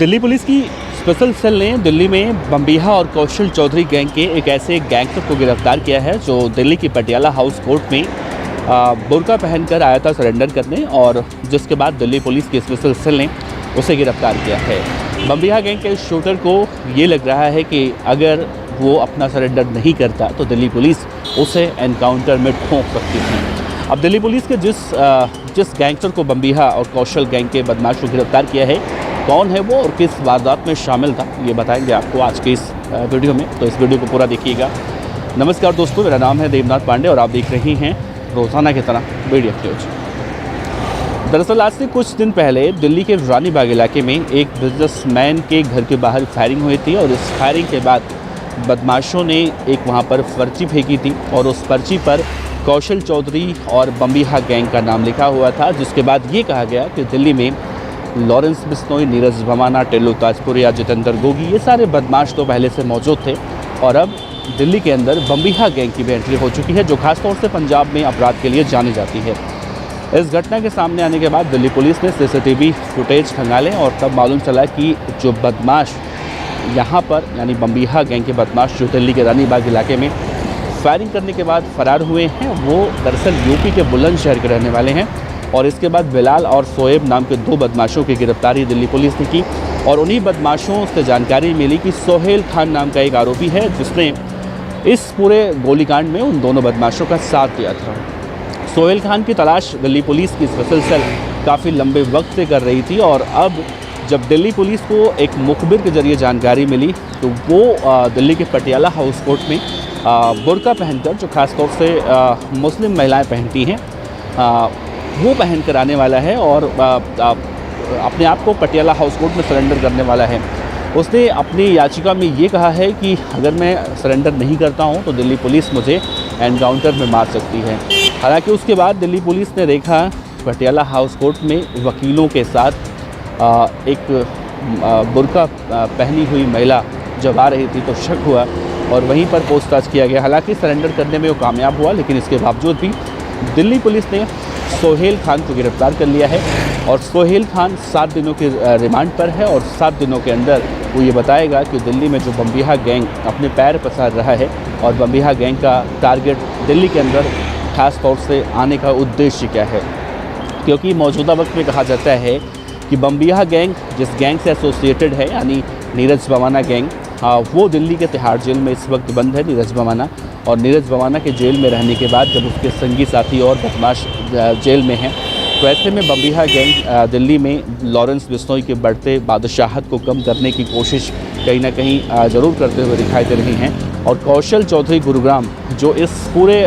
Delhi police की special cell ने दिल्ली में बम्बीहा और कौशल चौधरी गैंग के एक ऐसे गैंगस्टर को गिरफ्तार किया है जो दिल्ली की पटियाला हाउस कोर्ट में बुर्का पहनकर आया था सरेंडर करने, और जिसके बाद दिल्ली पुलिस की स्पेशल सेल ने उसे गिरफ्तार किया है। बम्बीहा गैंग के शूटर को ये लग रहा है कि अगर वो अपना सरेंडर नहीं करता तो दिल्ली पुलिस उसे एनकाउंटर में ठोंक सकती थी। अब दिल्ली पुलिस के जिस गैंगस्टर को बम्बीहा और कौशल गैंग के बदमाश को गिरफ्तार किया है, कौन है वो और किस वारदात में शामिल था, ये बताएंगे आपको आज के इस वीडियो में। तो इस वीडियो को पूरा देखिएगा। नमस्कार दोस्तों, मेरा नाम है देवनाथ पांडे और आप देख रहे हैं रोज़ाना की तरह वीडियो न्यूज। दरअसल आज से कुछ दिन पहले दिल्ली के रानी बाग इलाके में एक बिजनेसमैन के घर के बाहर फायरिंग हुई थी, और इस फायरिंग के बाद बदमाशों ने एक वहाँ पर पर्ची फेंकी थी, और उस पर्ची पर कौशल चौधरी और बम्बीहा गैंग का नाम लिखा हुआ था। जिसके बाद ये कहा गया कि दिल्ली में लॉरेंस बिश्नोई, नीरज भमाना, टेल्लू ताजपुरिया, जितेंद्र गोगी, ये सारे बदमाश तो पहले से मौजूद थे, और अब दिल्ली के अंदर बम्बीहा गैंग की भी एंट्री हो चुकी है, जो खासतौर से पंजाब में अपराध के लिए जानी जाती है। इस घटना के सामने आने के बाद दिल्ली पुलिस ने सीसीटीवी फुटेज खंगाले, और तब मालूम चला कि जो बदमाश यहाँ पर यानी बम्बीहा गैंग के बदमाश जो दिल्ली के रानी बाग इलाके में फायरिंग करने के बाद फरार हुए हैं, वो दरअसल यूपी के बुलंदशहर के रहने वाले हैं। और इसके बाद बिलाल और शोएब नाम के दो बदमाशों की गिरफ्तारी दिल्ली पुलिस ने की, और उन्हीं बदमाशों से जानकारी मिली कि सोहेल खान नाम का एक आरोपी है जिसने इस पूरे गोलीकांड में उन दोनों बदमाशों का साथ दिया था। सोहेल खान की तलाश दिल्ली पुलिस की स्पेशल सेल काफ़ी लंबे वक्त से कर रही थी, और अब जब दिल्ली पुलिस को एक मुखबिर के जरिए जानकारी मिली तो वो दिल्ली के पटियाला हाउस कोर्ट में बुर्का पहनकर, जो ख़ासतौर से मुस्लिम महिलाएं पहनती हैं, वो पहनकर आने वाला है और अपने आप को पटियाला हाउस कोर्ट में सरेंडर करने वाला है। उसने अपनी याचिका में ये कहा है कि अगर मैं सरेंडर नहीं करता हूं तो दिल्ली पुलिस मुझे एनकाउंटर में मार सकती है। हालांकि उसके बाद दिल्ली पुलिस ने देखा पटियाला हाउस कोर्ट में वकीलों के साथ एक बुर्का पहनी हुई महिला जब आ रही थी तो शक हुआ, और वहीं पर पूछताछ किया गया। हालांकि सरेंडर करने में वो कामयाब हुआ, लेकिन इसके बावजूद भी दिल्ली पुलिस ने सोहेल खान को गिरफ्तार कर लिया है, और सोहेल खान 7 दिनों के रिमांड पर है, और 7 दिनों के अंदर वो ये बताएगा कि दिल्ली में जो बम्बीहा गैंग अपने पैर पसार रहा है, और बम्बीहा गैंग का टारगेट दिल्ली के अंदर खास तौर से आने का उद्देश्य क्या है। क्योंकि मौजूदा वक्त में कहा जाता है कि बम्बीहा गैंग जिस गैंग से एसोसिएटेड है, यानी नीरज भमाना गैंग, वो दिल्ली के तिहाड़ जेल में इस वक्त बंद है, नीरज भमाना। और नीरज भमाना के जेल में रहने के बाद जब उसके संगी साथी और बदमाश जेल में हैं, तो ऐसे में बम्बीहा गैंग दिल्ली में लॉरेंस बिश्नोई के बढ़ते बादशाहत को कम करने की कोशिश कहीं ना कहीं ज़रूर करते हुए दिखाई दे रही हैं। और कौशल चौधरी गुरुग्राम, जो इस पूरे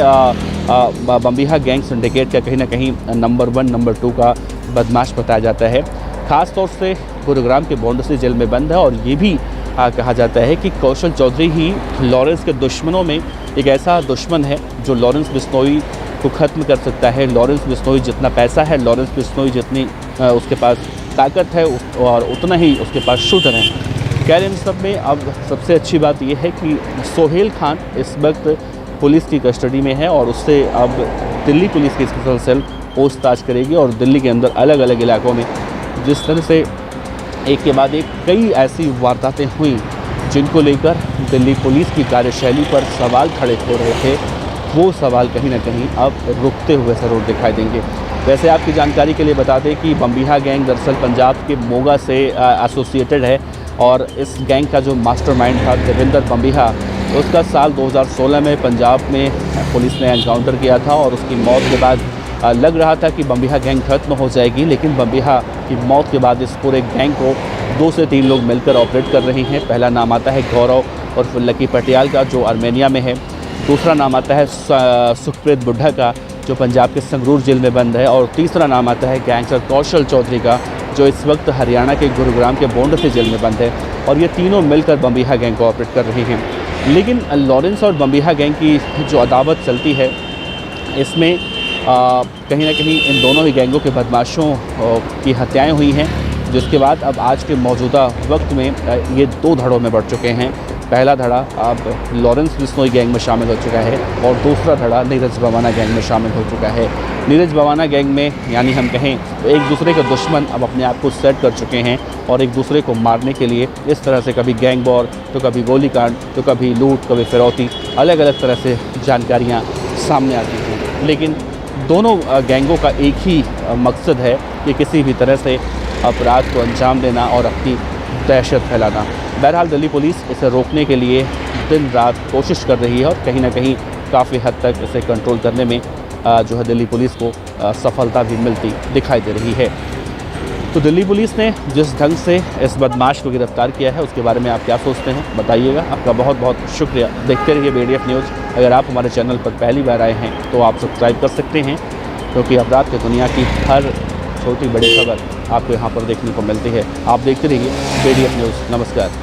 बम्बीहा गैंग सिंडिकेट का कहीं ना कहीं नंबर 1 नंबर 2 का बदमाश बताया जाता है, ख़ास तौर से गुरुग्राम के बॉन्डसी जेल में बंद है। और ये भी कहा जाता है कि कौशल चौधरी ही लॉरेंस के दुश्मनों में एक ऐसा दुश्मन है जो लॉरेंस बिश्नोई को ख़त्म कर सकता है। लॉरेंस बिश्नोई जितना पैसा है, लॉरेंस बिश्नोई जितनी उसके पास ताकत है, और उतना ही उसके पास शूटर हैं। खैर, इन सब में अब सबसे अच्छी बात यह है कि सोहेल खान इस वक्त पुलिस की कस्टडी में है, और उससे अब दिल्ली पुलिस की स्पेशल सेल पूछताछ करेगी। और दिल्ली के अंदर अलग अलग इलाकों में जिस तरह से एक के बाद एक कई ऐसी वारदातें हुई जिनको लेकर दिल्ली पुलिस की कार्यशैली पर सवाल खड़े हो रहे थे, वो सवाल कहीं ना कहीं अब रुकते हुए ज़रूर दिखाई देंगे। वैसे आपकी जानकारी के लिए बता दें कि बम्बीहा गैंग दरअसल पंजाब के मोगा से एसोसिएटेड है, और इस गैंग का जो मास्टरमाइंड था देवेंद्र बम्बीहा, उसका साल 2016 में पंजाब में पुलिस ने एनकाउंटर किया था, और उसकी मौत के बाद लग रहा था कि बम्बीहा गैंग खत्म हो जाएगी। लेकिन बम्बीहा की मौत के बाद इस पूरे गैंग को 2 से 3 लोग मिलकर ऑपरेट कर रहे हैं। पहला नाम आता है गौरव और लकी पटियाल का, जो आर्मेनिया में है। दूसरा नाम आता है सुखप्रीत बुड्ढा का, जो पंजाब के संगरूर जेल में बंद है। और तीसरा नाम आता है गैंगस्टर कौशल चौधरी का, जो इस वक्त हरियाणा के गुरुग्राम के बॉन्डसी जेल में बंद है। और ये तीनों मिलकर बम्बीहा गैंग को ऑपरेट कर रहे हैं। लेकिन लॉरेंस और बम्बीहा गैंग की जो अदावत चलती है, इसमें कहीं ना कहीं इन दोनों ही गैंगों के बदमाशों की हत्याएं हुई हैं, जिसके बाद अब आज के मौजूदा वक्त में ये 2 धड़ों में बढ़ चुके हैं। पहला धड़ा अब लॉरेंस बिश्नोई गैंग में शामिल हो चुका है और दूसरा धड़ा नीरज भवाना गैंग में शामिल हो चुका है। नीरज भवाना गैंग में यानी हम कहें तो एक दूसरे के दुश्मन अब अपने आप को सेट कर चुके हैं और एक दूसरे को मारने के लिए इस तरह से कभी गैंग वॉर, तो कभी गोलीकांड, तो कभी लूट, कभी फिरौती, अलग अलग तरह से जानकारियाँ सामने आती हैं। लेकिन दोनों गैंगों का एक ही मकसद है कि किसी भी तरह से अपराध को अंजाम देना और अपनी दहशत फैलाना। बहरहाल दिल्ली पुलिस इसे रोकने के लिए दिन रात कोशिश कर रही है और कहीं ना कहीं काफ़ी हद तक इसे कंट्रोल करने में जो है दिल्ली पुलिस को सफलता भी मिलती दिखाई दे रही है। तो दिल्ली पुलिस ने जिस ढंग से इस बदमाश को गिरफ्तार किया है उसके बारे में आप क्या सोचते हैं बताइएगा। आपका बहुत बहुत शुक्रिया। देखते रहिए BDF न्यूज़। अगर आप हमारे चैनल पर पहली बार आए हैं तो आप सब्सक्राइब कर सकते हैं, क्योंकि अपराध की दुनिया की हर छोटी बड़ी खबर आपको यहाँ पर देखने को मिलती है। आप देखते रहिए BDF न्यूज़। नमस्कार।